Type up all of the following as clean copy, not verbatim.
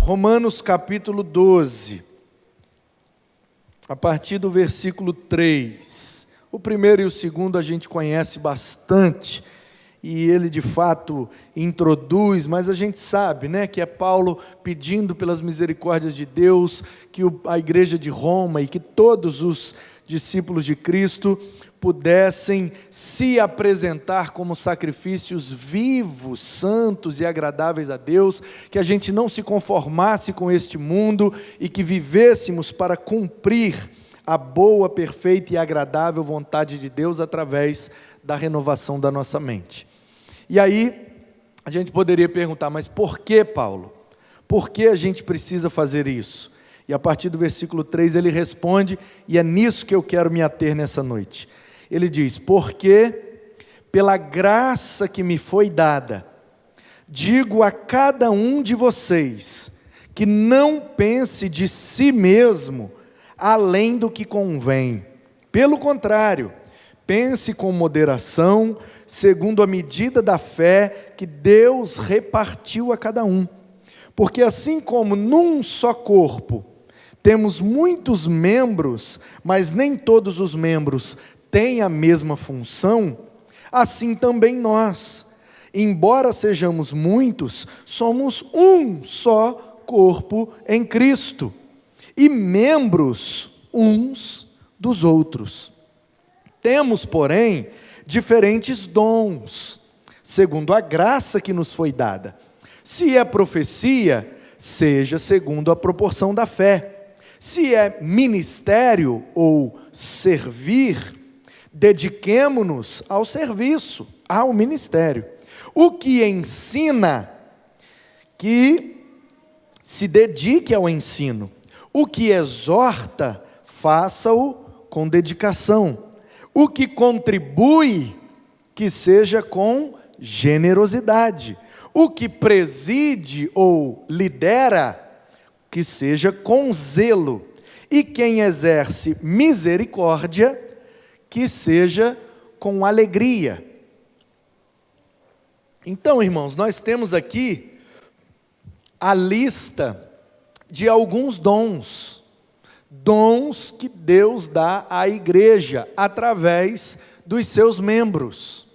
Romanos capítulo 12, a partir do versículo 3. O primeiro e o segundo a gente conhece bastante, e ele de fato introduz, mas a gente sabe, que é Paulo pedindo pelas misericórdias de Deus, que a igreja de Roma e que todos os discípulos de Cristo pudessem se apresentar como sacrifícios vivos, santos e agradáveis a Deus, que a gente não se conformasse com este mundo e que vivêssemos para cumprir a boa, perfeita e agradável vontade de Deus através da renovação da nossa mente. E aí, a gente poderia perguntar, mas por que, Paulo? Por que a gente precisa fazer isso? E a partir do versículo 3 ele responde, e é nisso que eu quero me ater nessa noite. Ele diz, porque pela graça que me foi dada, digo a cada um de vocês, que não pense de si mesmo, além do que convém. Pelo contrário, pense com moderação, segundo a medida da fé que Deus repartiu a cada um. Porque assim como num só corpo temos muitos membros, mas nem todos os membros têm a mesma função, assim também nós, embora sejamos muitos, somos um só corpo em Cristo, e membros uns dos outros. Temos, porém, diferentes dons, segundo a graça que nos foi dada. Se é profecia, seja segundo a proporção da fé. Se é ministério ou servir, dediquemo-nos ao serviço, ao ministério. O que ensina, que se dedique ao ensino. O que exorta, faça-o com dedicação. O que contribui, que seja com generosidade. O que preside ou lidera, que seja com zelo. E quem exerce misericórdia, que seja com alegria. Então, irmãos, nós temos aqui a lista de alguns dons. Dons que Deus dá à igreja, através dos seus membros.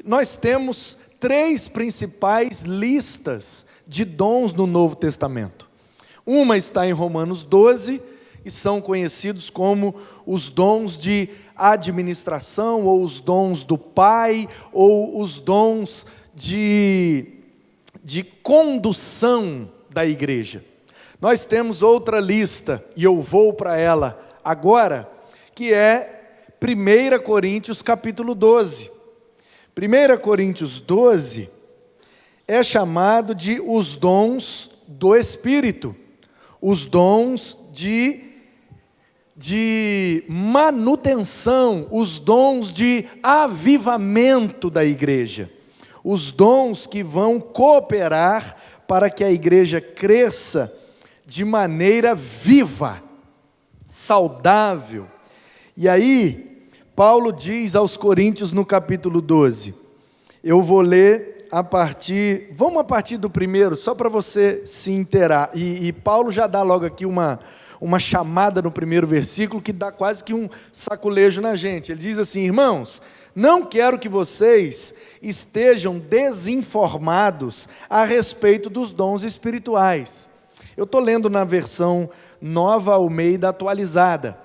Nós temos 3 principais listas de dons no Novo Testamento. Uma está em Romanos 12, e são conhecidos como os dons de administração, ou os dons do Pai, ou os dons de condução da igreja. Nós temos outra lista, e eu vou para ela agora, que é 1 Coríntios capítulo 12. 1 Coríntios 12 é chamado de os dons do Espírito, os dons de manutenção, os dons de avivamento da igreja, os dons que vão cooperar para que a igreja cresça de maneira viva, saudável. E aí, Paulo diz aos Coríntios no capítulo 12, eu vou ler vamos a partir do primeiro, só para você se inteirar, e Paulo já dá logo aqui uma chamada no primeiro versículo, que dá quase que um saculejo na gente. Ele diz assim, irmãos, não quero que vocês estejam desinformados a respeito dos dons espirituais. Eu estou lendo na versão Nova Almeida atualizada,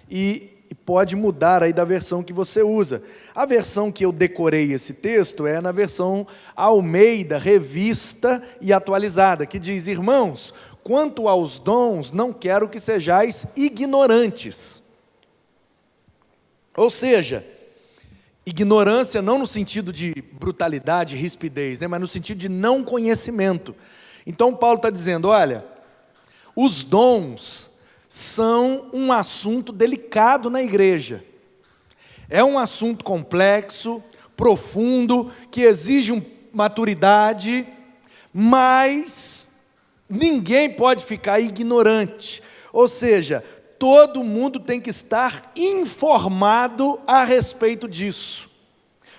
e pode mudar aí da versão que você usa. A versão que eu decorei esse texto é na versão Almeida, revista e atualizada, que diz, irmãos, quanto aos dons, não quero que sejais ignorantes. Ou seja, ignorância não no sentido de brutalidade, rispidez, mas no sentido de não conhecimento. Então Paulo está dizendo, olha, os dons são um assunto delicado na igreja. É um assunto complexo, profundo, que exige maturidade, mas ninguém pode ficar ignorante. Ou seja, todo mundo tem que estar informado a respeito disso.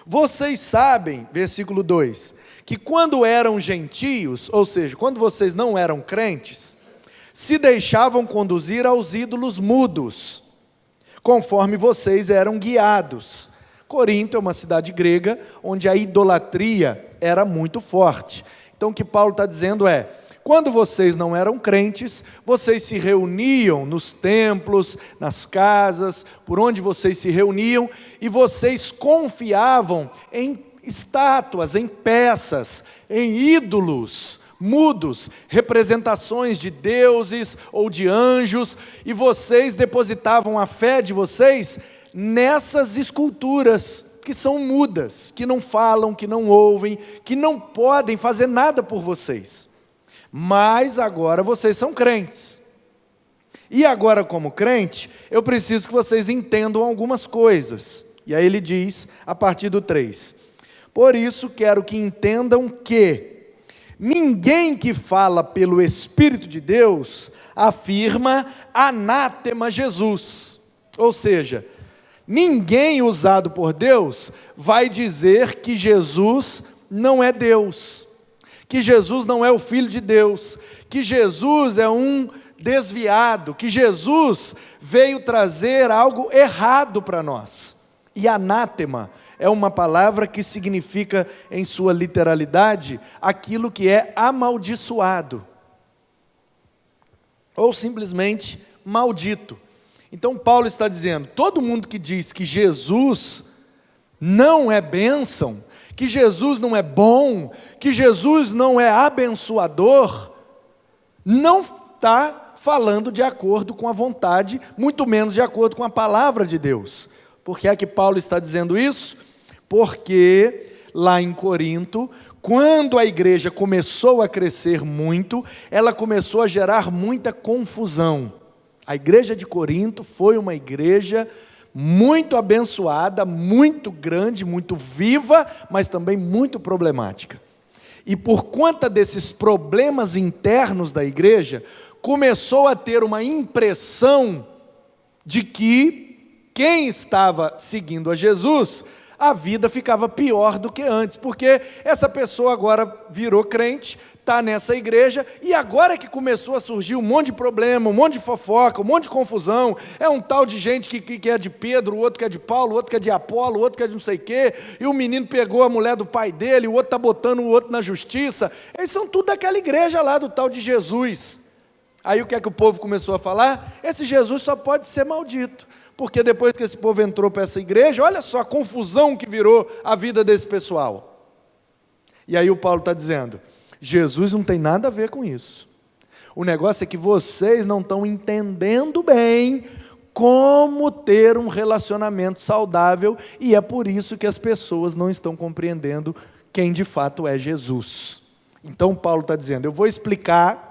Vocês sabem, versículo 2, que quando eram gentios, ou seja, quando vocês não eram crentes, se deixavam conduzir aos ídolos mudos, conforme vocês eram guiados. Corinto é uma cidade grega, onde a idolatria era muito forte. Então o que Paulo está dizendo é, quando vocês não eram crentes, vocês se reuniam nos templos, nas casas, por onde vocês se reuniam, e vocês confiavam em estátuas, em peças, em ídolos mudos, representações de deuses ou de anjos, e vocês depositavam a fé de vocês nessas esculturas que são mudas, que não falam, que não ouvem, que não podem fazer nada por vocês. Mas agora vocês são crentes. E agora, como crente, eu preciso que vocês entendam algumas coisas. E aí ele diz, a partir do 3, por isso quero que entendam que ninguém que fala pelo Espírito de Deus afirma anátema Jesus. Ou seja, ninguém usado por Deus vai dizer que Jesus não é Deus, que Jesus não é o Filho de Deus, que Jesus é um desviado, que Jesus veio trazer algo errado para nós. E anátema é uma palavra que significa, em sua literalidade, aquilo que é amaldiçoado, ou simplesmente maldito. Então Paulo está dizendo, todo mundo que diz que Jesus não é bênção, que Jesus não é bom, que Jesus não é abençoador, não está falando de acordo com a vontade, muito menos de acordo com a palavra de Deus. Por que é que Paulo está dizendo isso? Porque lá em Corinto, quando a igreja começou a crescer muito, ela começou a gerar muita confusão. A igreja de Corinto foi uma igreja muito abençoada, muito grande, muito viva, mas também muito problemática. E por conta desses problemas internos da igreja, começou a ter uma impressão de que quem estava seguindo a Jesus, a vida ficava pior do que antes, porque essa pessoa agora virou crente, está nessa igreja, e agora que começou a surgir um monte de problema, um monte de fofoca, um monte de confusão, é um tal de gente que é de Pedro, o outro que é de Paulo, o outro que é de Apolo, o outro que é de não sei o quê, e o menino pegou a mulher do pai dele, o outro está botando o outro na justiça, eles são tudo daquela igreja lá, do tal de Jesus. Aí o que é que o povo começou a falar? Esse Jesus só pode ser maldito, porque depois que esse povo entrou para essa igreja, olha só a confusão que virou a vida desse pessoal. E aí o Paulo está dizendo, Jesus não tem nada a ver com isso. O negócio é que vocês não estão entendendo bem como ter um relacionamento saudável, e é por isso que as pessoas não estão compreendendo quem de fato é Jesus. Então Paulo está dizendo, eu vou explicar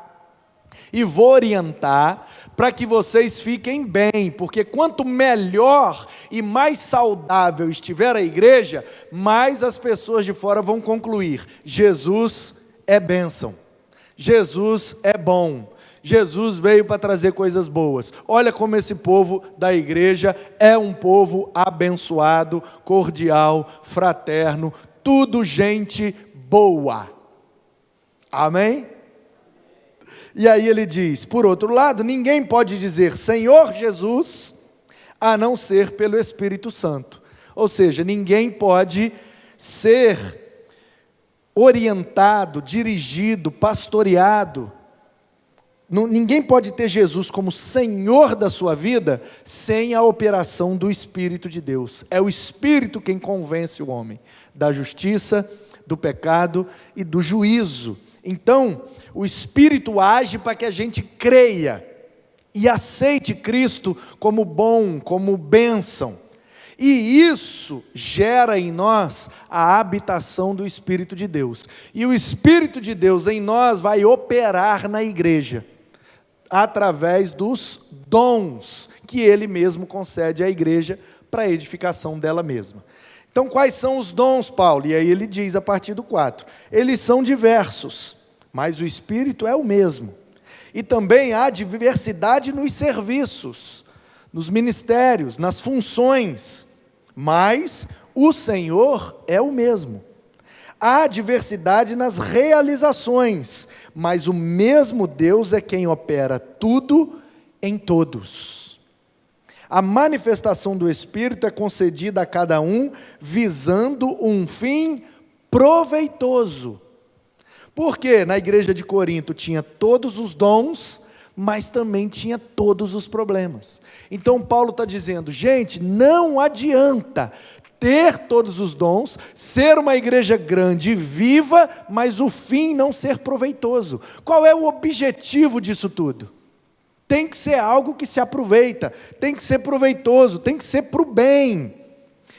e vou orientar para que vocês fiquem bem, porque quanto melhor e mais saudável estiver a igreja, mais as pessoas de fora vão concluir, Jesus é bênção, Jesus é bom, Jesus veio para trazer coisas boas. Olha como esse povo da igreja é um povo abençoado, cordial, fraterno, tudo gente boa. Amém? E aí ele diz, por outro lado, ninguém pode dizer Senhor Jesus, a não ser pelo Espírito Santo. Ou seja, ninguém pode ser orientado, dirigido, pastoreado. Ninguém pode ter Jesus como Senhor da sua vida sem a operação do Espírito de Deus. É o Espírito quem convence o homem da justiça, do pecado e do juízo. Então, o Espírito age para que a gente creia e aceite Cristo como bom, como bênção. E isso gera em nós a habitação do Espírito de Deus. E o Espírito de Deus em nós vai operar na igreja, através dos dons que Ele mesmo concede à igreja para a edificação dela mesma. Então, quais são os dons, Paulo? E aí ele diz a partir do 4, eles são diversos, mas o Espírito é o mesmo. E também há diversidade nos serviços, nos ministérios, nas funções, mas o Senhor é o mesmo. Há diversidade nas realizações, mas o mesmo Deus é quem opera tudo em todos. A manifestação do Espírito é concedida a cada um, visando um fim proveitoso. Porque na igreja de Corinto tinha todos os dons, mas também tinha todos os problemas. Então Paulo está dizendo, gente, não adianta ter todos os dons, ser uma igreja grande e viva, mas o fim não ser proveitoso. Qual é o objetivo disso tudo? Tem que ser algo que se aproveita, tem que ser proveitoso, tem que ser para o bem.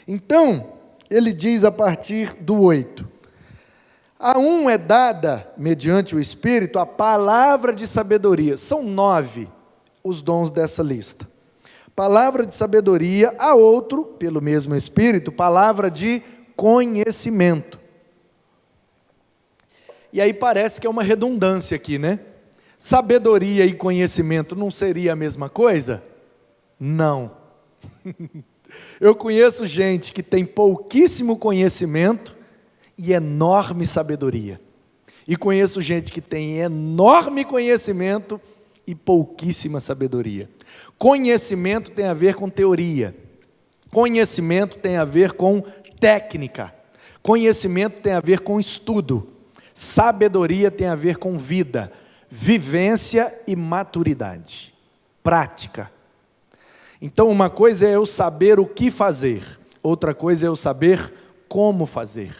Então, ele diz a partir do 8, a um é dada, mediante o Espírito, a palavra de sabedoria. São 9 os dons dessa lista. Palavra de sabedoria, a outro, pelo mesmo Espírito, palavra de conhecimento. E aí parece que é uma redundância aqui, né? Sabedoria e conhecimento não seria a mesma coisa? Não. Eu conheço gente que tem pouquíssimo conhecimento e enorme sabedoria. E conheço gente que tem enorme conhecimento e pouquíssima sabedoria. Conhecimento tem a ver com teoria. Conhecimento tem a ver com técnica. Conhecimento tem a ver com estudo. Sabedoria tem a ver com vida, vivência e maturidade. Prática. Então, uma coisa é eu saber o que fazer, outra coisa é eu saber como fazer.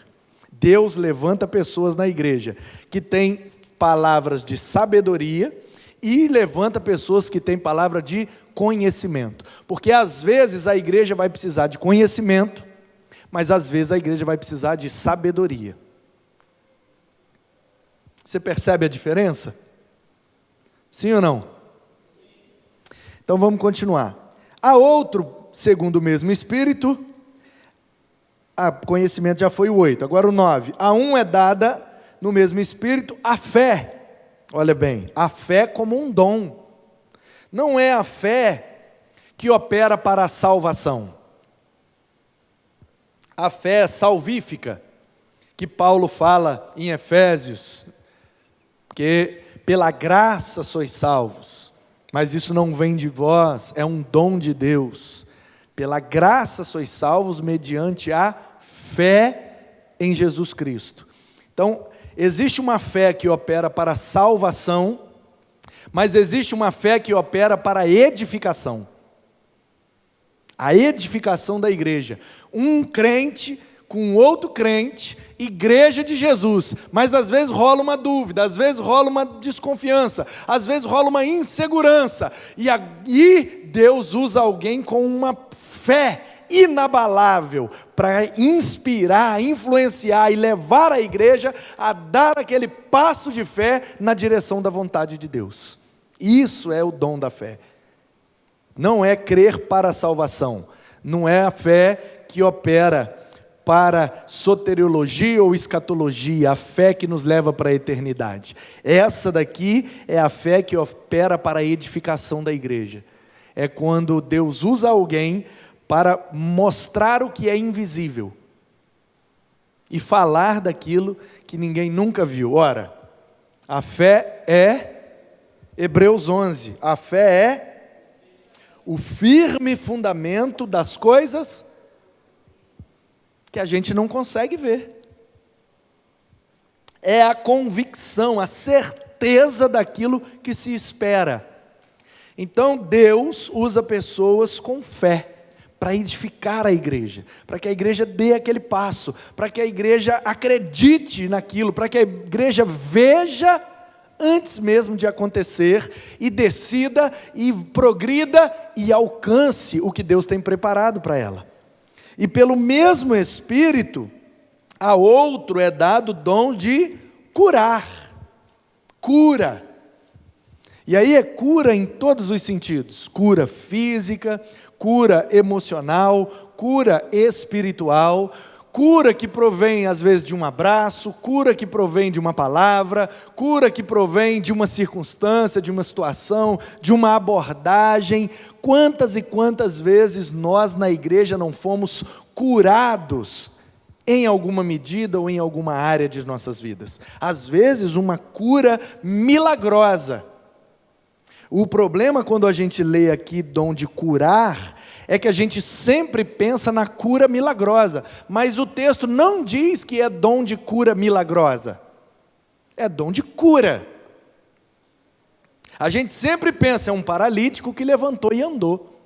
Deus levanta pessoas na igreja que têm palavras de sabedoria e levanta pessoas que têm palavra de conhecimento. Porque às vezes a igreja vai precisar de conhecimento, mas às vezes a igreja vai precisar de sabedoria. Você percebe a diferença? Sim ou não? Então vamos continuar. A outro, segundo o mesmo Espírito, conhecimento já foi o 8, agora o 9. A um é dada, no mesmo Espírito, a fé. Olha bem, a fé como um dom. Não é a fé que opera para a salvação. A fé salvífica, que Paulo fala em Efésios, que pela graça sois salvos, mas isso não vem de vós, é um dom de Deus. Pela graça sois salvos mediante a fé em Jesus Cristo. Então, existe uma fé que opera para a salvação, mas existe uma fé que opera para a edificação. A edificação da igreja. Um crente com outro crente, igreja de Jesus, mas às vezes rola uma dúvida, às vezes rola uma desconfiança, às vezes rola uma insegurança, e aí Deus usa alguém com uma fé inabalável para inspirar, influenciar e levar a igreja a dar aquele passo de fé na direção da vontade de Deus. Isso é o dom da fé. Não é crer para a salvação, não é a fé que opera para soteriologia ou escatologia, a fé que nos leva para a eternidade. Essa daqui é a fé que opera para a edificação da igreja. É quando Deus usa alguém para mostrar o que é invisível e falar daquilo que ninguém nunca viu. Ora, a fé é, Hebreus 11, a fé é o firme fundamento das coisas que a gente não consegue ver. É a convicção, a certeza daquilo que se espera. Então Deus usa pessoas com fé para edificar a igreja, para que a igreja dê aquele passo, para que a igreja acredite naquilo, para que a igreja veja antes mesmo de acontecer e decida e progrida e alcance o que Deus tem preparado para ela. E pelo mesmo Espírito, a outro é dado o dom de curar. Cura. E aí é cura em todos os sentidos. Cura física, cura emocional, cura espiritual, cura que provém às vezes de um abraço, cura que provém de uma palavra, cura que provém de uma circunstância, de uma situação, de uma abordagem. Quantas e quantas vezes nós na igreja não fomos curados em alguma medida ou em alguma área de nossas vidas. Às vezes, uma cura milagrosa. O problema quando a gente lê aqui dom de curar, é que a gente sempre pensa na cura milagrosa, mas o texto não diz que é dom de cura milagrosa, é dom de cura. A gente sempre pensa, é um paralítico que levantou e andou,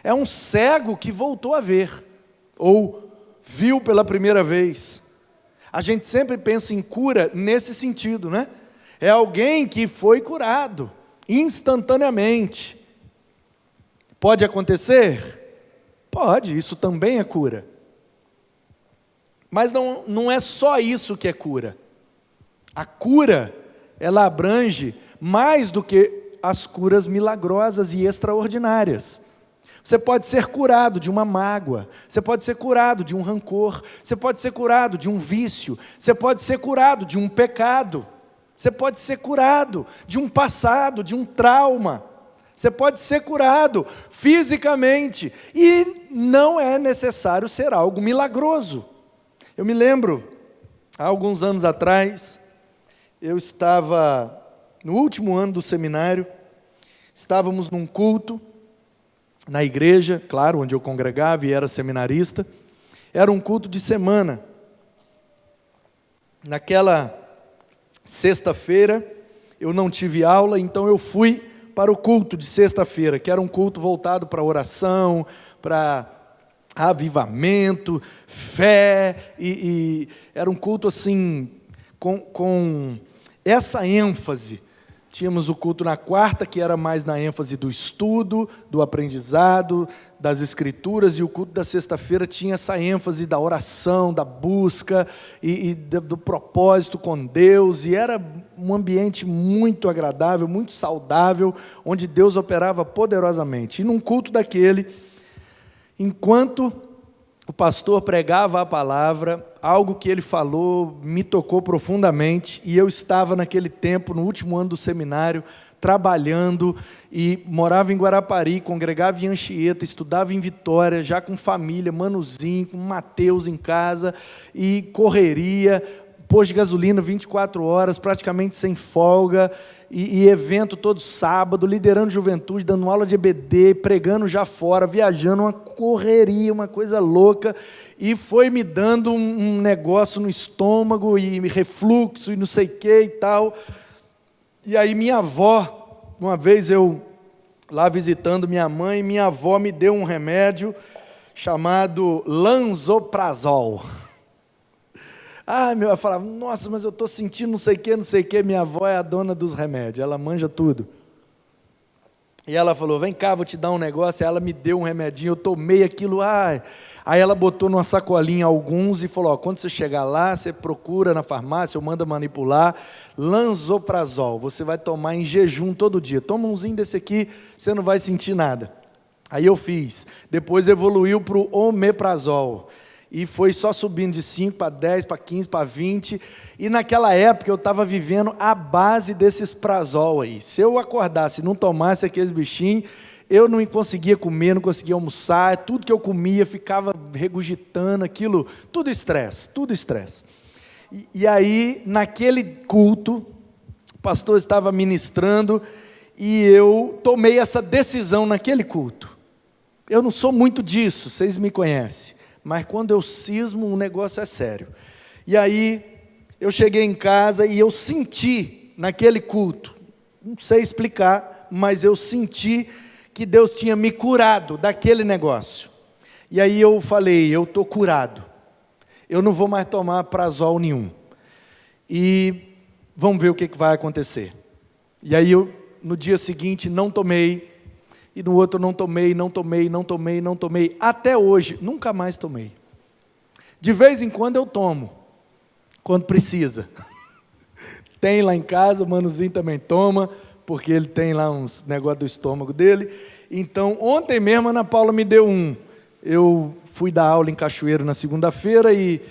é um cego que voltou a ver, ou viu pela primeira vez. A gente sempre pensa em cura nesse sentido, né? É alguém que foi curado, instantaneamente. Pode acontecer? Pode, isso também é cura. Mas não é só isso que é cura. A cura, ela abrange mais do que as curas milagrosas e extraordinárias. Você pode ser curado de uma mágoa, você pode ser curado de um rancor, você pode ser curado de um vício, você pode ser curado de um pecado, você pode ser curado de um passado, de um trauma, você pode ser curado fisicamente, e não é necessário ser algo milagroso. Eu me lembro, há alguns anos atrás, eu estava no último ano do seminário, estávamos num culto, na igreja, claro, onde eu congregava e era seminarista. Era um culto de semana. Naquela sexta-feira, eu não tive aula, então eu fui para o culto de sexta-feira, que era um culto voltado para oração, para avivamento, fé, e era um culto assim, com essa ênfase. Tínhamos o culto na quarta, que era mais na ênfase do estudo, do aprendizado, das escrituras, e o culto da sexta-feira tinha essa ênfase da oração, da busca, e do propósito com Deus, e era um ambiente muito agradável, muito saudável, onde Deus operava poderosamente. E num culto daquele, enquanto o pastor pregava a palavra, algo que ele falou me tocou profundamente, e eu estava naquele tempo, no último ano do seminário, trabalhando, e morava em Guarapari, congregava em Anchieta, estudava em Vitória, já com família, Manuzinho, com Mateus em casa, e correria, posto de gasolina 24 horas, praticamente sem folga, e evento todo sábado, liderando juventude, dando aula de EBD, pregando já fora, viajando, uma correria, uma coisa louca, e foi me dando um negócio no estômago, e refluxo, e não sei o que e tal. E aí minha avó, uma vez eu lá visitando minha mãe, minha avó me deu um remédio chamado Lansoprazol. Meu, eu falava, nossa, mas eu estou sentindo não sei o que, minha avó é a dona dos remédios, ela manja tudo. E ela falou, vem cá, vou te dar um negócio, aí ela me deu um remedinho, eu tomei aquilo, aí ela botou numa sacolinha alguns e falou, quando você chegar lá, você procura na farmácia, ou manda manipular, Lansoprazol, você vai tomar em jejum todo dia, toma umzinho desse aqui, você não vai sentir nada. Aí eu fiz, depois evoluiu para o omeprazol, e foi só subindo de 5 para 10, para 15, para 20, e naquela época eu estava vivendo a base desses prazol aí. Se eu acordasse e não tomasse aqueles bichinhos, eu não conseguia comer, não conseguia almoçar, tudo que eu comia ficava regurgitando aquilo, tudo estresse, tudo estresse. E aí, naquele culto, o pastor estava ministrando, e eu tomei essa decisão naquele culto. Eu não sou muito disso, vocês me conhecem. Mas quando eu cismo, o negócio é sério. E aí, eu cheguei em casa e eu senti, naquele culto, não sei explicar, mas eu senti que Deus tinha me curado daquele negócio. E aí eu falei, eu estou curado. Eu não vou mais tomar prazol nenhum. E vamos ver o que vai acontecer. E aí eu, no dia seguinte, não tomei. E no outro não tomei, até hoje, nunca mais tomei. De vez em quando eu tomo, quando precisa. Tem lá em casa, o Manuzinho também toma, porque ele tem lá uns negócios do estômago dele. Então, ontem mesmo a Ana Paula me deu um. Eu fui dar aula em Cachoeiro na segunda-feira e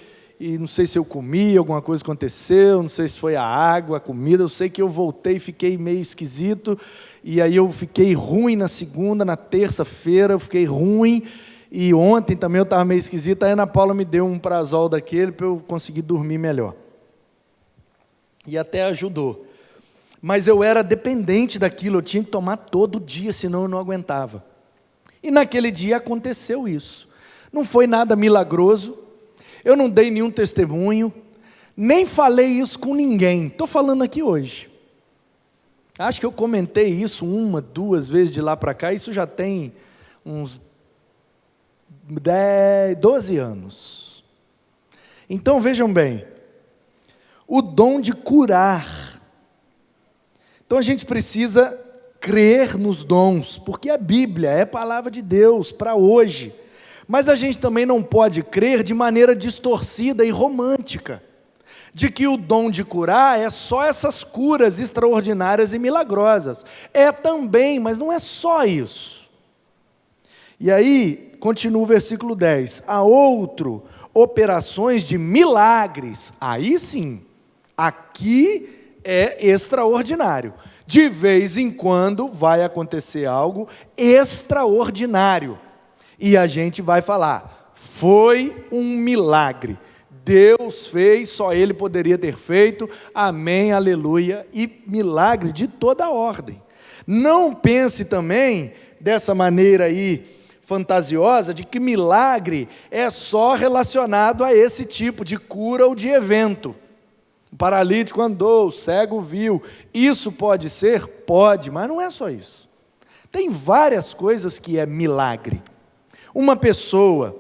não sei se eu comi, alguma coisa aconteceu, não sei se foi a água, a comida, eu sei que eu voltei e fiquei meio esquisito. E aí eu fiquei ruim na segunda, na terça-feira, eu fiquei ruim, E ontem também eu estava meio esquisito, a Ana Paula me deu um prazol daquele para eu conseguir dormir melhor. E até ajudou. Mas eu era dependente daquilo, eu tinha que tomar todo dia, senão eu não aguentava. E naquele dia aconteceu isso. Não foi nada milagroso, eu não dei nenhum testemunho, nem falei isso com ninguém. Estou falando aqui hoje. Acho que eu comentei isso 1, 2 vezes de lá para cá, isso já tem uns 12 anos. Então vejam bem, o dom de curar. Então a gente precisa crer nos dons, porque a Bíblia é palavra de Deus para hoje. Mas a gente também não pode crer de maneira distorcida e romântica, de que o dom de curar é só essas curas extraordinárias e milagrosas. É também, mas não é só isso. E aí, continua o versículo 10. Há outro, operações de milagres. Aí sim, aqui é extraordinário. De vez em quando vai acontecer algo extraordinário. E a gente vai falar, foi um milagre. Deus fez, só Ele poderia ter feito, amém, aleluia, e milagre de toda ordem. Não pense também, dessa maneira aí, fantasiosa, de que milagre é só relacionado a esse tipo de cura ou de evento. O paralítico andou, o cego viu, isso pode ser? Pode, mas não é só isso. Tem várias coisas que é milagre. Uma pessoa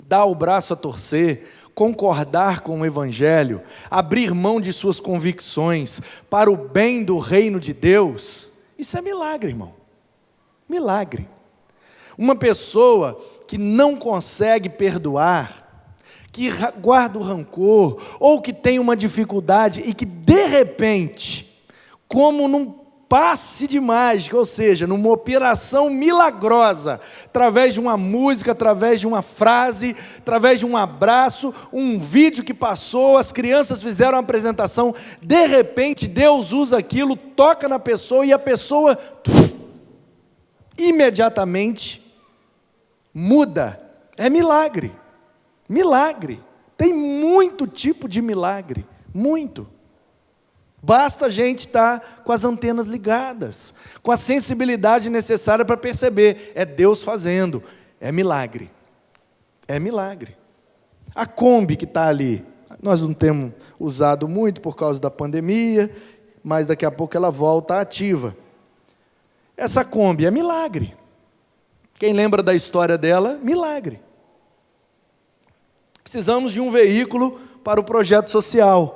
dar o braço a torcer, concordar com o Evangelho, abrir mão de suas convicções para o bem do reino de Deus, isso é milagre, irmão. Milagre. Uma pessoa que não consegue perdoar, que guarda o rancor, ou que tem uma dificuldade e que de repente, como num passe de mágica, ou seja, numa operação milagrosa, através de uma música, através de uma frase, através de um abraço, um vídeo que passou, as crianças fizeram a apresentação, de repente Deus usa aquilo, toca na pessoa e a pessoa imediatamente muda. É milagre. Milagre. Tem muito tipo de milagre, muito. Basta a gente estar com as antenas ligadas, com a sensibilidade necessária para perceber, é Deus fazendo, é milagre. É milagre. A Kombi que está ali, nós não temos usado muito por causa da pandemia, mas daqui a pouco ela volta ativa. Essa Kombi é milagre. Quem lembra da história dela? Milagre. Precisamos de um veículo para o projeto social.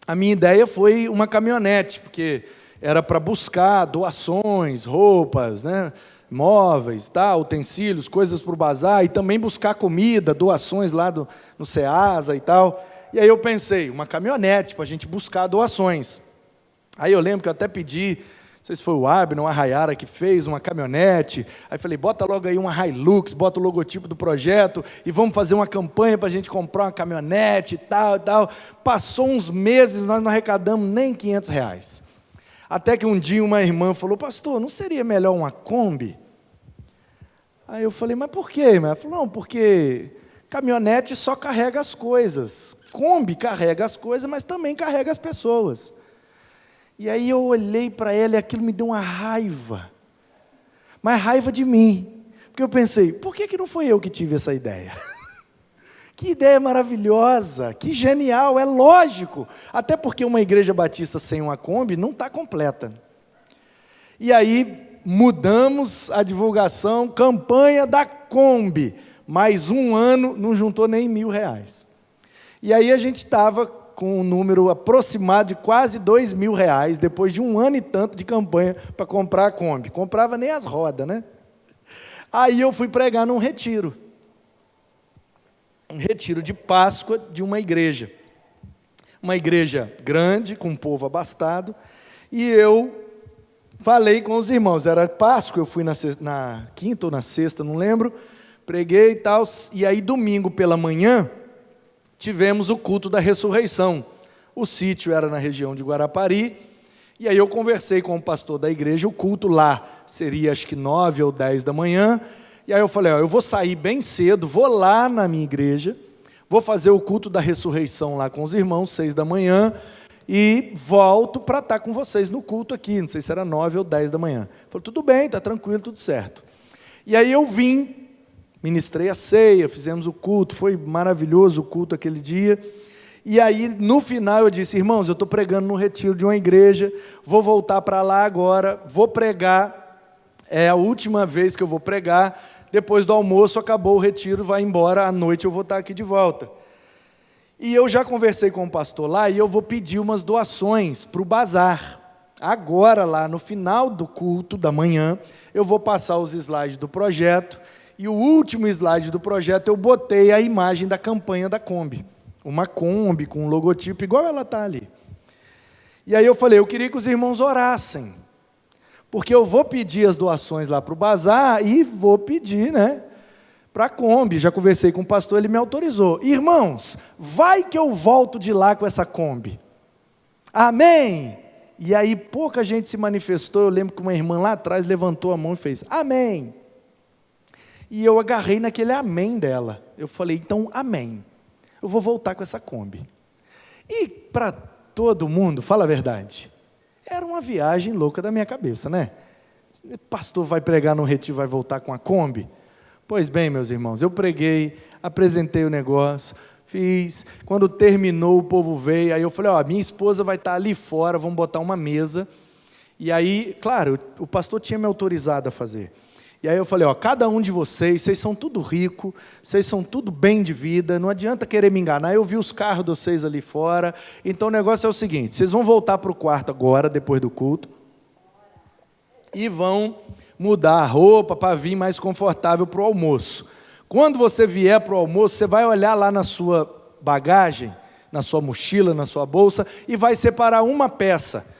A minha ideia foi uma caminhonete, porque era para buscar doações, roupas, né, móveis, utensílios, coisas para o bazar, e também buscar comida, doações lá no Ceasa e tal. E aí eu pensei, uma caminhonete para a gente buscar doações. Aí eu lembro que eu até pedi, não sei se foi o Abner ou a Rayara que fez uma caminhonete, aí falei, bota logo aí uma Hilux, bota o logotipo do projeto, e vamos fazer uma campanha para a gente comprar uma caminhonete e tal, e tal. Passou uns meses, nós não arrecadamos nem R$500. Até que um dia uma irmã falou, pastor, não seria melhor uma Kombi? Aí eu falei, mas por quê, irmã? Ela falou, não, porque caminhonete só carrega as coisas, Kombi carrega as coisas, mas também carrega as pessoas. E aí eu olhei para ela e aquilo me deu uma raiva, mas raiva de mim, porque eu pensei, por que não foi eu que tive essa ideia? Que ideia maravilhosa, que genial, é lógico, até porque uma igreja batista sem uma Kombi não está completa. E aí mudamos a divulgação, campanha da Kombi, mais um ano não juntou nem R$1.000. E aí a gente estava com um número aproximado de quase R$2.000, depois de um ano e tanto de campanha para comprar a Kombi. Comprava nem as rodas, né? Aí eu fui pregar num retiro. Um retiro de Páscoa de uma igreja. Uma igreja grande, com um povo abastado. E eu falei com os irmãos. Era Páscoa, eu fui na quinta ou na sexta, não lembro. Preguei e tal. E aí domingo pela manhã, tivemos o culto da ressurreição. O sítio era na região de Guarapari, e aí eu conversei com o pastor da igreja, o culto lá seria acho que 9 ou 10 da manhã, E aí eu falei, ó, eu vou sair bem cedo, vou lá na minha igreja, vou fazer o culto da ressurreição lá com os irmãos, 6 da manhã, e volto para estar com vocês no culto aqui, não sei se era 9 ou 10 da manhã. Falei, tudo bem, está tranquilo, tudo certo. E aí eu vim, ministrei a ceia, fizemos o culto, foi maravilhoso o culto aquele dia. E aí, no final, eu disse, irmãos, eu estou pregando no retiro de uma igreja, vou voltar para lá agora, vou pregar, é a última vez que eu vou pregar, depois do almoço, acabou o retiro, vai embora, à noite eu vou estar aqui de volta. E eu já conversei com o pastor lá, e eu vou pedir umas doações para o bazar. Agora, lá no final do culto da manhã, eu vou passar os slides do projeto, e o último slide do projeto eu botei a imagem da campanha da Kombi. Uma Kombi com um logotipo igual ela está ali. E aí eu falei, eu queria que os irmãos orassem, porque eu vou pedir as doações lá para o bazar e vou pedir, para a Kombi. Já conversei com o pastor, ele me autorizou. Irmãos, vai que eu volto de lá com essa Kombi. Amém? E aí pouca gente se manifestou, eu lembro que uma irmã lá atrás levantou a mão e fez, amém. E eu agarrei naquele amém dela. Eu falei, então amém. Eu vou voltar com essa Kombi. E para todo mundo, fala a verdade, era uma viagem louca da minha cabeça, O pastor vai pregar no retiro, vai voltar com a Kombi? Pois bem, meus irmãos, eu preguei, apresentei o negócio, fiz, quando terminou o povo veio, aí eu falei, minha esposa vai estar ali fora, vamos botar uma mesa, e aí, claro, o pastor tinha me autorizado a fazer. E aí eu falei, cada um de vocês são tudo rico, vocês são tudo bem de vida, não adianta querer me enganar, eu vi os carros de vocês ali fora, então o negócio é o seguinte, vocês vão voltar para o quarto agora, depois do culto, e vão mudar a roupa para vir mais confortável para o almoço. Quando você vier para o almoço, você vai olhar lá na sua bagagem, na sua mochila, na sua bolsa, e vai separar uma peça.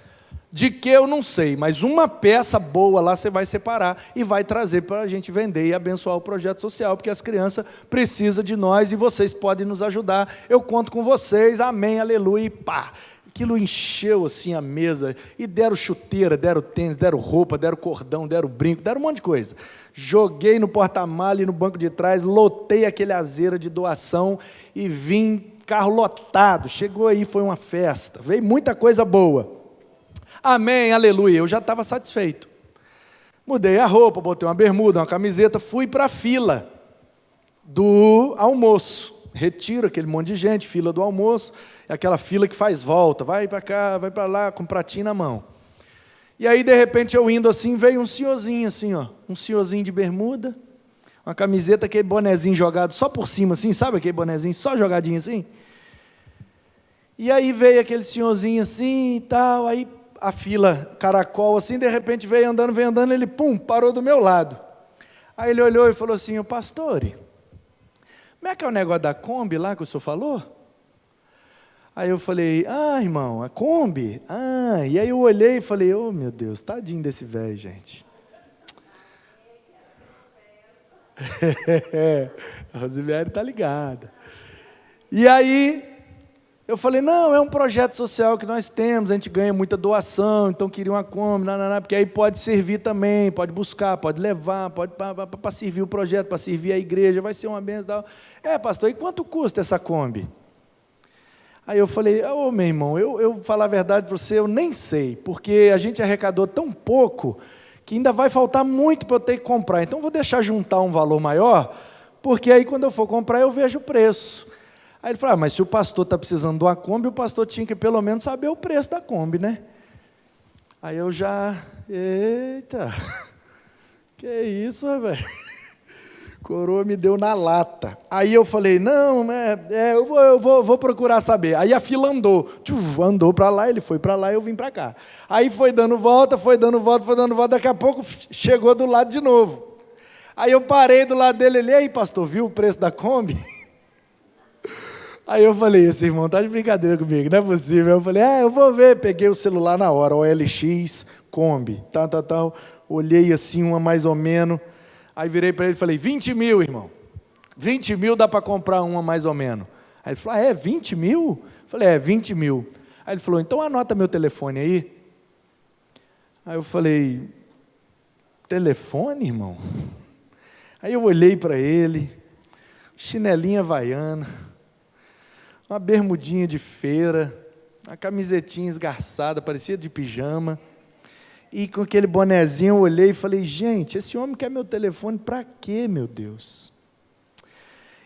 De que eu não sei, mas uma peça boa lá você vai separar e vai trazer para a gente vender e abençoar o projeto social, porque as crianças precisam de nós e vocês podem nos ajudar. Eu conto com vocês, amém, aleluia, e pá. Aquilo encheu assim a mesa, e deram chuteira, deram tênis, deram roupa, deram cordão, deram brinco, deram um monte de coisa. Joguei no porta-malas e no banco de trás, lotei aquele azeiro de doação e vim, carro lotado. Chegou aí, foi uma festa, veio muita coisa boa. Amém, aleluia, eu já estava satisfeito. Mudei a roupa, botei uma bermuda, uma camiseta, fui para a fila do almoço. Retiro aquele monte de gente, fila do almoço, é aquela fila que faz volta, vai para cá, vai para lá, com um pratinho na mão. E aí, de repente, eu indo assim, veio um senhorzinho assim, um senhorzinho de bermuda, uma camiseta, aquele bonezinho jogado só por cima assim, sabe aquele bonezinho só jogadinho assim? E aí veio aquele senhorzinho assim e tal, aí a fila caracol assim, de repente veio andando, ele parou do meu lado. Aí ele olhou e falou assim, pastor, como é que é o negócio da Kombi lá que o senhor falou? Aí eu falei, irmão, a Kombi? E aí eu olhei e falei, meu Deus, tadinho desse velho, gente. A Rosimiere está ligada. E aí eu falei, não, é um projeto social que nós temos, a gente ganha muita doação, então queria uma Kombi, porque aí pode servir também, pode buscar, pode levar, pode para servir o projeto, para servir a igreja, vai ser uma bênção. Pastor, e quanto custa essa Kombi? Aí eu falei, meu irmão, eu falar a verdade para você, eu nem sei, porque a gente arrecadou tão pouco, que ainda vai faltar muito para eu ter que comprar, então vou deixar juntar um valor maior, porque aí quando eu for comprar eu vejo o preço. Aí ele falou, mas se o pastor está precisando de uma Kombi, o pastor tinha que pelo menos saber o preço da Kombi, Aí eu já, eita, que isso, velho? Coroa me deu na lata. Aí eu falei, não, eu vou procurar saber. Aí a fila andou para lá, ele foi para lá e eu vim para cá. Aí foi dando volta, daqui a pouco chegou do lado de novo. Aí eu parei do lado dele, ele, aí pastor, viu o preço da Kombi? Aí eu falei, esse irmão tá de brincadeira comigo, não é possível. Eu falei, eu vou ver. Peguei o celular na hora, OLX, Kombi, tal. Olhei assim, uma mais ou menos. Aí virei para ele e falei, 20 mil, irmão. 20 mil dá para comprar uma mais ou menos. Aí ele falou, 20 mil? Eu falei, 20 mil. Aí ele falou, então anota meu telefone aí. Aí eu falei, telefone, irmão? Aí eu olhei para ele, chinelinha havaiana, uma bermudinha de feira, uma camisetinha esgarçada, parecia de pijama, e com aquele bonezinho eu olhei e falei, gente, esse homem quer meu telefone para quê, meu Deus?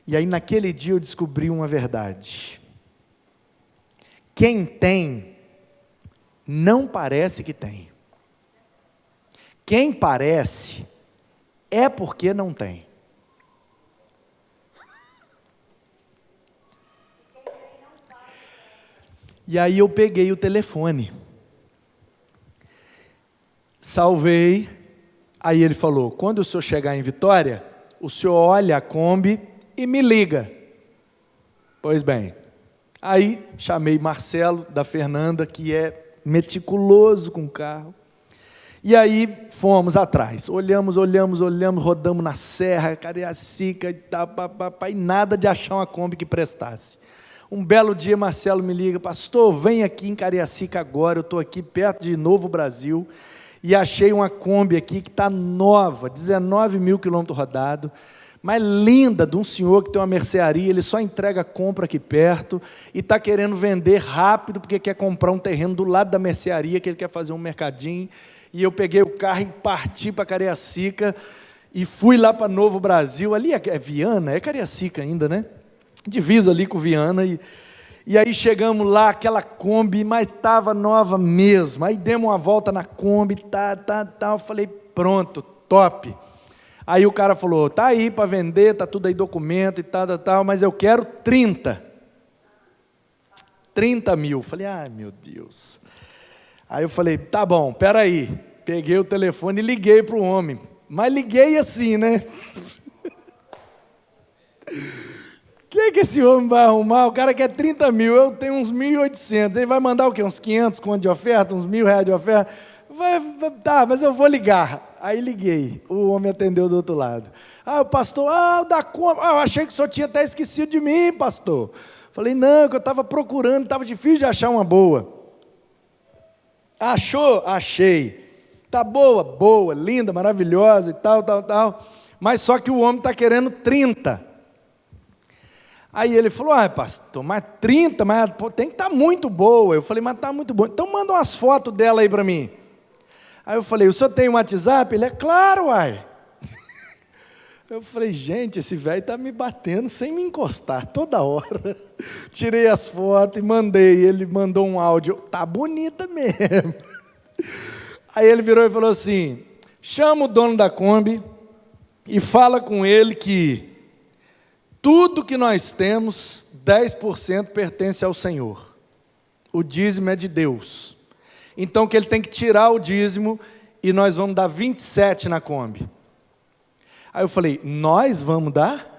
E aí naquele dia eu descobri uma verdade. Quem tem, não parece que tem. Quem parece, é porque não tem. E aí eu peguei o telefone, salvei, aí ele falou, quando o senhor chegar em Vitória, o senhor olha a Kombi e me liga. Pois bem, aí chamei Marcelo da Fernanda, que é meticuloso com o carro, e aí fomos atrás, olhamos, rodamos na serra, Cariacica e tal, e nada de achar uma Kombi que prestasse. Um belo dia Marcelo me liga, pastor, vem aqui em Cariacica agora, eu estou aqui perto de Novo Brasil, e achei uma Kombi aqui que está nova, 19 mil quilômetros rodados, mas linda, de um senhor que tem uma mercearia, ele só entrega compra aqui perto, e está querendo vender rápido, porque quer comprar um terreno do lado da mercearia, que ele quer fazer um mercadinho, e eu peguei o carro e parti para Cariacica, e fui lá para Novo Brasil, ali é Viana, é Cariacica ainda, né? Divisa ali com Viana, e aí chegamos lá, aquela Kombi, mas estava nova mesmo, aí demos uma volta na Kombi, eu falei, pronto, top. Aí o cara falou, tá aí para vender, tá tudo aí documento e tal, mas eu quero 30 mil. Falei, ai meu Deus. Aí eu falei, tá bom, peraí. Peguei o telefone e liguei para o homem, mas liguei assim, né? O que esse homem vai arrumar? O cara quer 30 mil, eu tenho uns 1.800, ele vai mandar o quê? Uns 500 conto de oferta, uns R$1.000 de oferta? Tá, mas eu vou ligar. Aí liguei, o homem atendeu do outro lado. O pastor, da compra, eu achei que o senhor tinha até esquecido de mim, pastor. Falei, não, que eu estava procurando, estava difícil de achar uma boa. Achou? Achei. Tá boa? Boa, linda, maravilhosa e tal. Mas só que o homem está querendo 30. Aí ele falou, pastor, mas 30, mas tem que estar muito boa. Eu falei, mas está muito boa. Então manda umas fotos dela aí para mim. Aí eu falei, o senhor tem um WhatsApp? Ele, é claro, uai. Eu falei, gente, esse velho está me batendo sem me encostar, toda hora. Tirei as fotos e mandei. Ele mandou um áudio, tá bonita mesmo. Aí ele virou e falou assim, chama o dono da Kombi e fala com ele que tudo que nós temos, 10% pertence ao Senhor. O dízimo é de Deus. Então que ele tem que tirar o dízimo e nós vamos dar 27 na Kombi. Aí eu falei, nós vamos dar?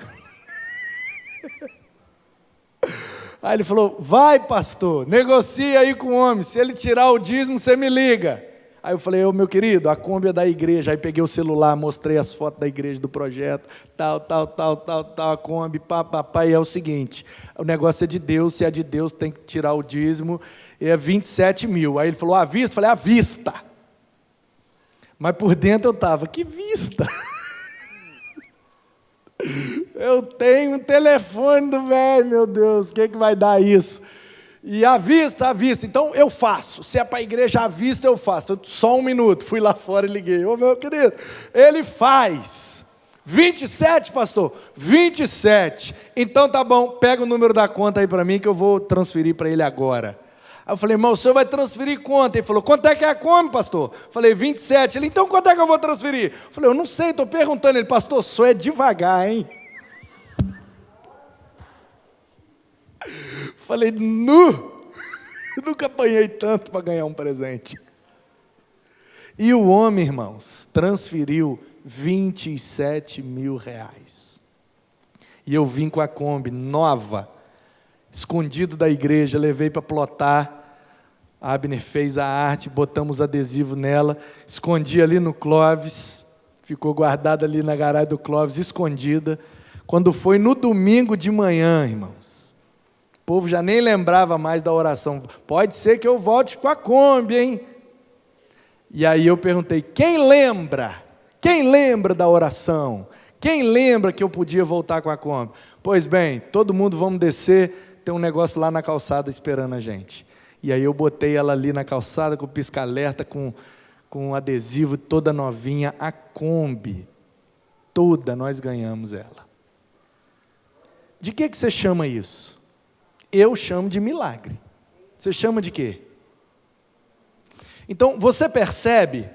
Aí ele falou, vai pastor, negocia aí com o homem, se ele tirar o dízimo você me liga. Aí eu falei, meu querido, a Kombi é da igreja. Aí peguei o celular, mostrei as fotos da igreja, do projeto, tal, a Kombi, e é o seguinte, o negócio é de Deus, se é de Deus tem que tirar o dízimo, e é 27 mil. Aí ele falou, à vista? Eu falei, à vista. Mas por dentro eu estava, que vista? Eu tenho um telefone do velho, meu Deus, o que vai dar isso? E à vista, então eu faço, se é para a igreja à vista eu faço, só um minuto, fui lá fora e liguei, meu querido, ele faz, 27 pastor, 27, então tá bom, pega o número da conta aí para mim que eu vou transferir para ele agora. Aí eu falei, irmão, o senhor vai transferir quanto? Ele falou, quanto é que é a Kombi, pastor? Eu falei, 27, ele, então quanto é que eu vou transferir? Eu falei, eu não sei, estou perguntando, ele, pastor, o senhor é devagar, hein? Falei, nunca apanhei tanto para ganhar um presente. E o homem, irmãos, transferiu 27 mil reais. E eu vim com a Kombi nova, escondido da igreja, levei para plotar. A Abner fez a arte, botamos adesivo nela, escondi ali no Clóvis, ficou guardada ali na garagem do Clóvis, escondida. Quando foi no domingo de manhã, irmãos, o povo já nem lembrava mais da oração. Pode ser que eu volte com a Kombi, hein? E aí eu perguntei, quem lembra? Quem lembra da oração? Quem lembra que eu podia voltar com a Kombi? Pois bem, todo mundo vamos descer, tem um negócio lá na calçada esperando a gente. E aí eu botei ela ali na calçada com pisca-alerta, com adesivo, toda novinha, a Kombi. Toda nós ganhamos ela. De que você chama isso? Eu chamo de milagre. Você chama de quê? Então, você percebe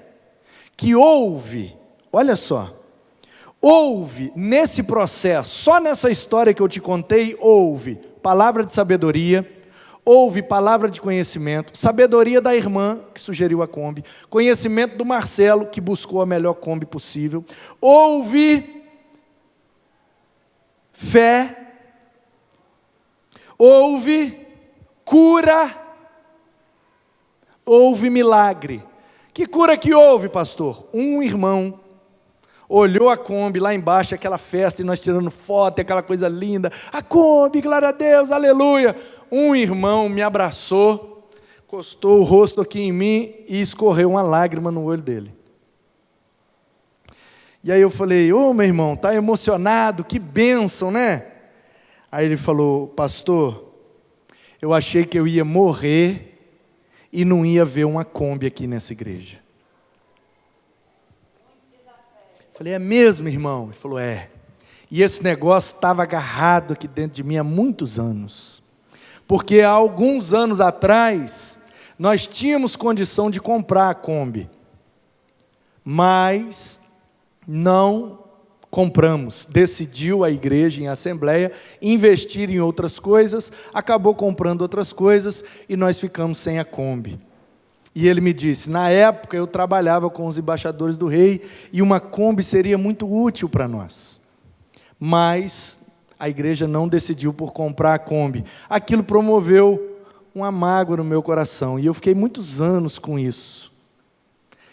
que houve, olha só, houve nesse processo, só nessa história que eu te contei, houve palavra de sabedoria, houve palavra de conhecimento, sabedoria da irmã que sugeriu a Kombi, conhecimento do Marcelo que buscou a melhor Kombi possível, houve fé, houve cura, houve milagre. Que cura que houve, pastor? Um irmão olhou a Kombi lá embaixo, aquela festa, e nós tirando foto, aquela coisa linda, a Kombi, glória a Deus, aleluia. Um irmão me abraçou, encostou o rosto aqui em mim e escorreu uma lágrima no olho dele. E aí eu falei, ô meu irmão, está emocionado, que bênção, né? Aí ele falou, pastor, eu achei que eu ia morrer e não ia ver uma Kombi aqui nessa igreja. Falei, é mesmo, irmão? Ele falou, é. E esse negócio estava agarrado aqui dentro de mim há muitos anos. Porque há alguns anos atrás, nós tínhamos condição de comprar a Kombi. Mas não compramos. Decidiu a igreja em assembleia investir em outras coisas, acabou comprando outras coisas e nós ficamos sem a Kombi. E ele me disse, na época eu trabalhava com os embaixadores do rei e uma Kombi seria muito útil para nós. Mas a igreja não decidiu por comprar a Kombi. Aquilo promoveu uma mágoa no meu coração e eu fiquei muitos anos com isso.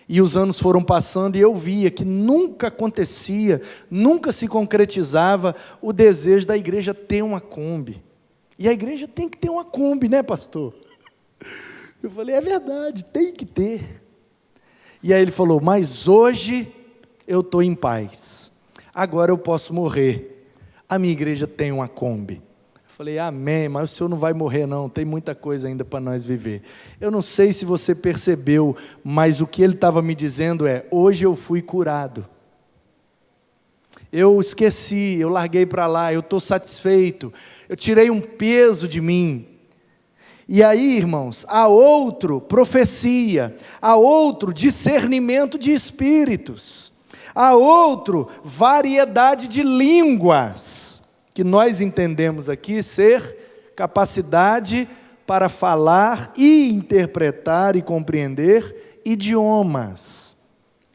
E os anos foram passando e eu via que nunca acontecia, nunca se concretizava o desejo da igreja ter uma Kombi. E a igreja tem que ter uma Kombi, né, pastor? Eu falei, é verdade, tem que ter. E aí ele falou, mas hoje eu estou em paz. Agora eu posso morrer. A minha igreja tem uma Kombi. Eu falei, amém, mas o senhor não vai morrer não, tem muita coisa ainda para nós viver. Eu não sei se você percebeu, mas o que ele estava me dizendo é, hoje eu fui curado. Eu esqueci, eu larguei para lá, eu estou satisfeito, eu tirei um peso de mim. E aí, irmãos, há outro profecia, há outro discernimento de espíritos, há outro variedade de línguas, que nós entendemos aqui ser capacidade para falar e interpretar e compreender idiomas,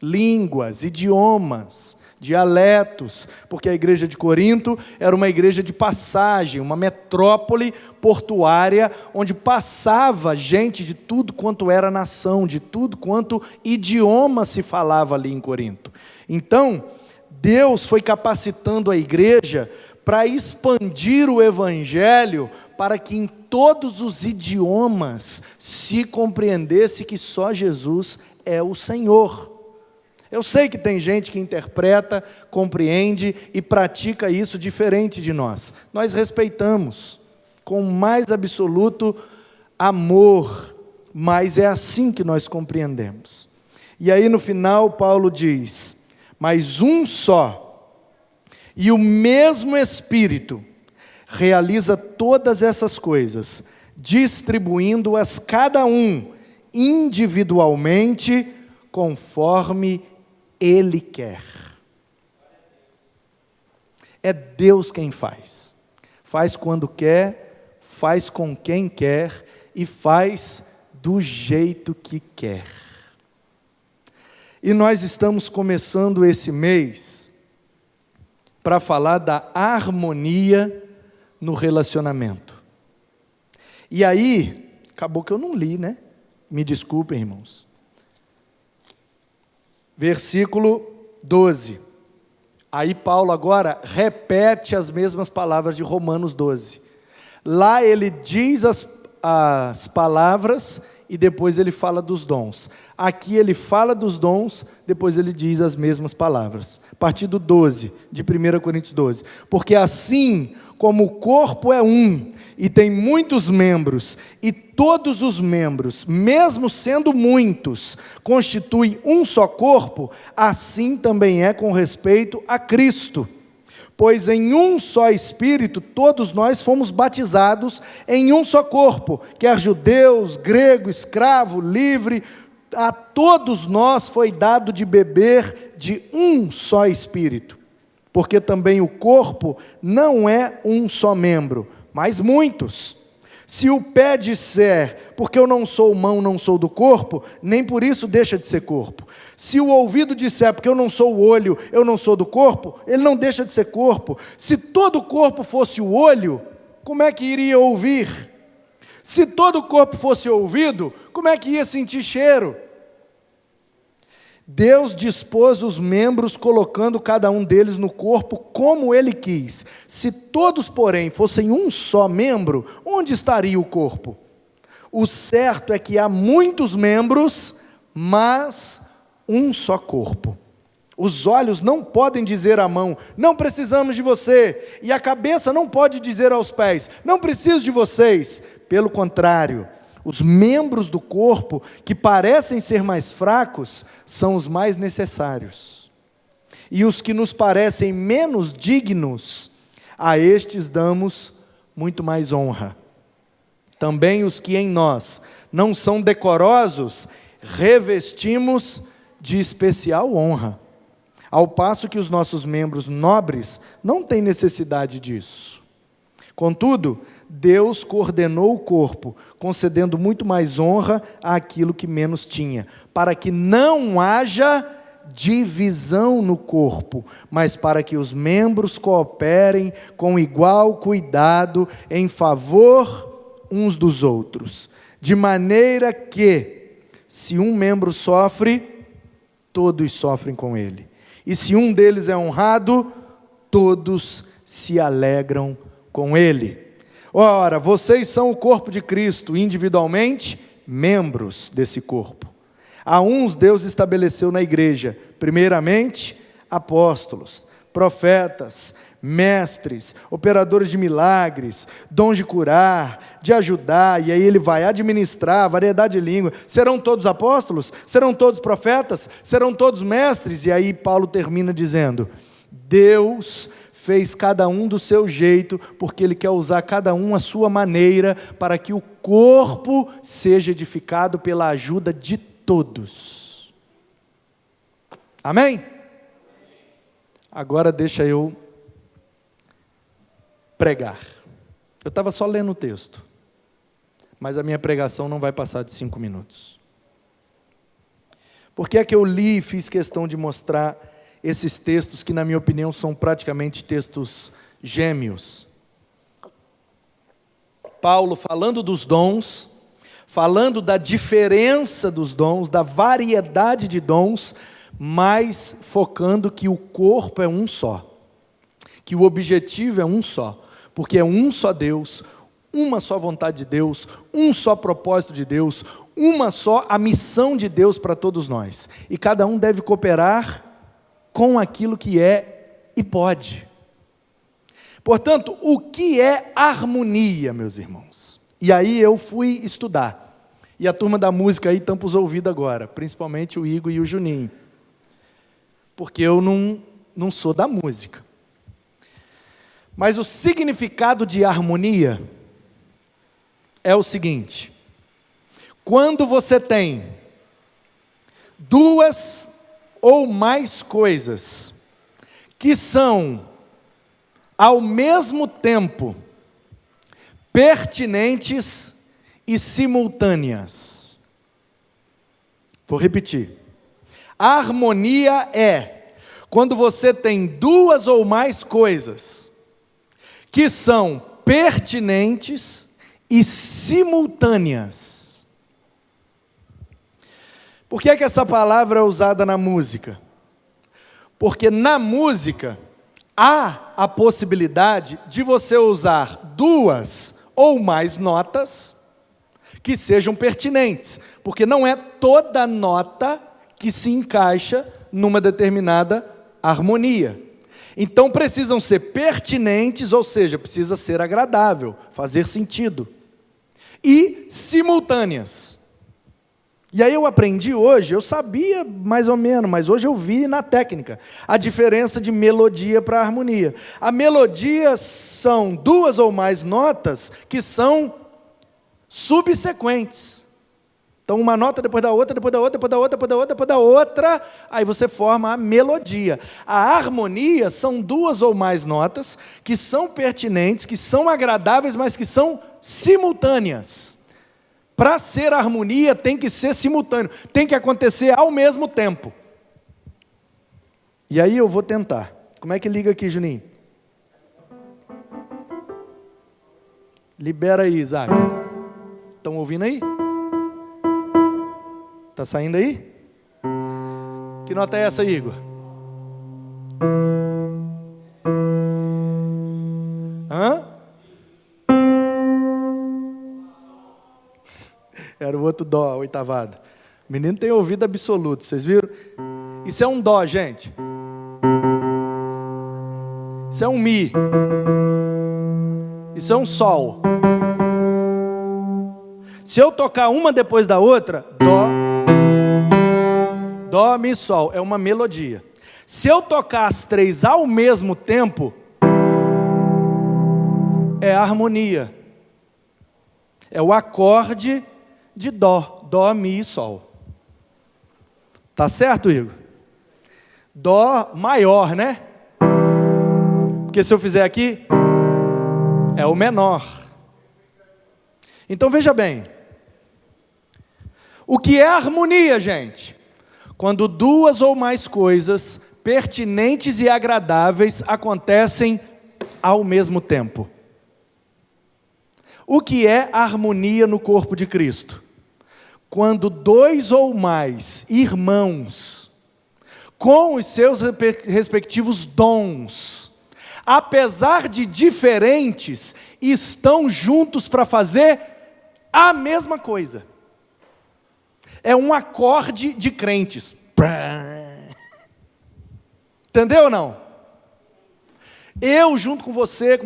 línguas, idiomas, dialetos, porque a igreja de Corinto era uma igreja de passagem, uma metrópole portuária, onde passava gente de tudo quanto era nação, de tudo quanto idioma se falava ali em Corinto. Então, Deus foi capacitando a igreja para expandir o evangelho, para que em todos os idiomas se compreendesse que só Jesus é o Senhor. Eu sei que tem gente que interpreta, compreende e pratica isso diferente de nós. Nós respeitamos com o mais absoluto amor, mas é assim que nós compreendemos. E aí no final Paulo diz, mas um só, e o mesmo Espírito realiza todas essas coisas, distribuindo-as cada um individualmente, conforme Ele quer. É Deus quem faz. Faz quando quer, faz com quem quer e faz do jeito que quer. E nós estamos começando esse mês para falar da harmonia no relacionamento. E aí, acabou que eu não li, né? Me desculpem, irmãos. Versículo 12. Aí Paulo agora repete as mesmas palavras de Romanos 12. Lá ele diz as palavras e depois ele fala dos dons. Aqui ele fala dos dons, depois ele diz as mesmas palavras. A partir do 12, de 1 Coríntios 12. Porque assim como o corpo é um, e tem muitos membros, e todos os membros, mesmo sendo muitos, constituem um só corpo, assim também é com respeito a Cristo. Pois em um só Espírito, todos nós fomos batizados em um só corpo, quer judeus, grego, escravo, livre, a todos nós foi dado de beber de um só Espírito. Porque também o corpo não é um só membro, mas muitos. Se o pé disser, porque eu não sou mão, não sou do corpo, nem por isso deixa de ser corpo. Se o ouvido disser, porque eu não sou o olho, eu não sou do corpo, ele não deixa de ser corpo. Se todo o corpo fosse o olho, como é que iria ouvir? Se todo o corpo fosse ouvido, como é que ia sentir cheiro? Deus dispôs os membros, colocando cada um deles no corpo como Ele quis. Se todos, porém, fossem um só membro, onde estaria o corpo? O certo é que há muitos membros, mas um só corpo. Os olhos não podem dizer à mão, não precisamos de você, e a cabeça não pode dizer aos pés, não preciso de vocês. Pelo contrário, os membros do corpo que parecem ser mais fracos são os mais necessários. E os que nos parecem menos dignos, a estes damos muito mais honra. Também os que em nós não são decorosos, revestimos de especial honra. Ao passo que os nossos membros nobres não têm necessidade disso. Contudo, Deus coordenou o corpo, concedendo muito mais honra àquilo que menos tinha, para que não haja divisão no corpo, mas para que os membros cooperem com igual cuidado em favor uns dos outros, de maneira que, se um membro sofre, todos sofrem com ele, e se um deles é honrado, todos se alegram com ele. Ora, vocês são o corpo de Cristo, individualmente, membros desse corpo. A uns Deus estabeleceu na igreja, primeiramente, apóstolos, profetas, mestres, operadores de milagres, dons de curar, de ajudar, e aí ele vai administrar, variedade de língua. Serão todos apóstolos? Serão todos profetas? Serão todos mestres? E aí Paulo termina dizendo, Deus fez cada um do seu jeito, porque Ele quer usar cada um à sua maneira, para que o corpo seja edificado pela ajuda de todos. Amém? Agora deixa eu pregar. Eu estava só lendo o texto, mas a minha pregação não vai passar de 5 minutos. Por que é que eu li e fiz questão de mostrar esses textos que, na minha opinião, são praticamente textos gêmeos? Paulo falando dos dons, falando da diferença dos dons, da variedade de dons, mas focando que o corpo é um só, que o objetivo é um só, porque é um só Deus, uma só vontade de Deus, um só propósito de Deus, uma só a missão de Deus para todos nós, e cada um deve cooperar com aquilo que é e pode. Portanto, o que é harmonia, meus irmãos? E aí eu fui estudar, e a turma da música aí tampa os ouvidos agora, principalmente o Igor e o Juninho, porque eu não sou da música. Mas o significado de harmonia é o seguinte: quando você tem duas ou mais coisas que são, ao mesmo tempo, pertinentes e simultâneas. Vou repetir. A harmonia é quando você tem duas ou mais coisas que são pertinentes e simultâneas. Por que é que essa palavra é usada na música? Porque na música há a possibilidade de você usar duas ou mais notas que sejam pertinentes, porque não é toda nota que se encaixa numa determinada harmonia. Então precisam ser pertinentes, ou seja, precisa ser agradável, fazer sentido, e simultâneas. E aí eu aprendi hoje, eu sabia mais ou menos, mas hoje eu vi na técnica, a diferença de melodia para harmonia. A melodia são duas ou mais notas que são subsequentes. Então uma nota depois da outra, depois da outra, depois da outra, depois da outra, depois da outra, aí você forma a melodia. A harmonia são duas ou mais notas que são pertinentes, que são agradáveis, mas que são simultâneas. Para ser harmonia tem que ser simultâneo, tem que acontecer ao mesmo tempo. E aí eu vou tentar. Como é que liga aqui, Juninho? Libera aí, Isaac. Estão ouvindo aí? Está saindo aí? Que nota é essa, Igor? Hã? Era o outro dó, a oitavada. O menino tem ouvido absoluto, vocês viram? Isso é um dó, gente. Isso é um mi. Isso é um sol. Se eu tocar uma depois da outra, dó, mi, sol, é uma melodia. Se eu tocar as três ao mesmo tempo, é harmonia. É o acorde de dó, mi e sol. Tá certo, Igor? Dó maior, né? Porque se eu fizer aqui, é o menor. Então veja bem, o que é harmonia, gente? Quando duas ou mais coisas pertinentes e agradáveis acontecem ao mesmo tempo. O que é harmonia no corpo de Cristo? Quando dois ou mais irmãos, com os seus respectivos dons, apesar de diferentes, estão juntos para fazer a mesma coisa. É um acorde de crentes. Entendeu ou não? Eu junto com você,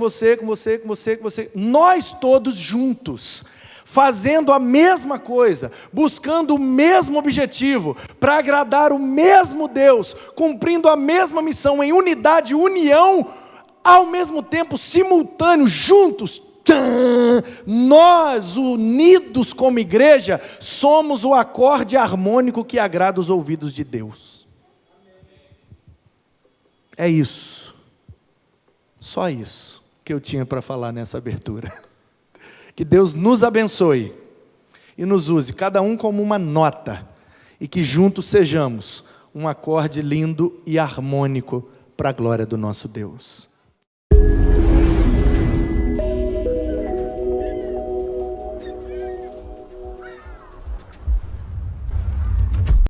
nós todos juntos, fazendo a mesma coisa, buscando o mesmo objetivo, para agradar o mesmo Deus, cumprindo a mesma missão em unidade, união, ao mesmo tempo, simultâneo, juntos. Nós, unidos como igreja, somos o acorde harmônico que agrada os ouvidos de Deus. É isso. Só isso que eu tinha para falar nessa abertura. Que Deus nos abençoe e nos use, cada um como uma nota, e que juntos sejamos um acorde lindo e harmônico para a glória do nosso Deus.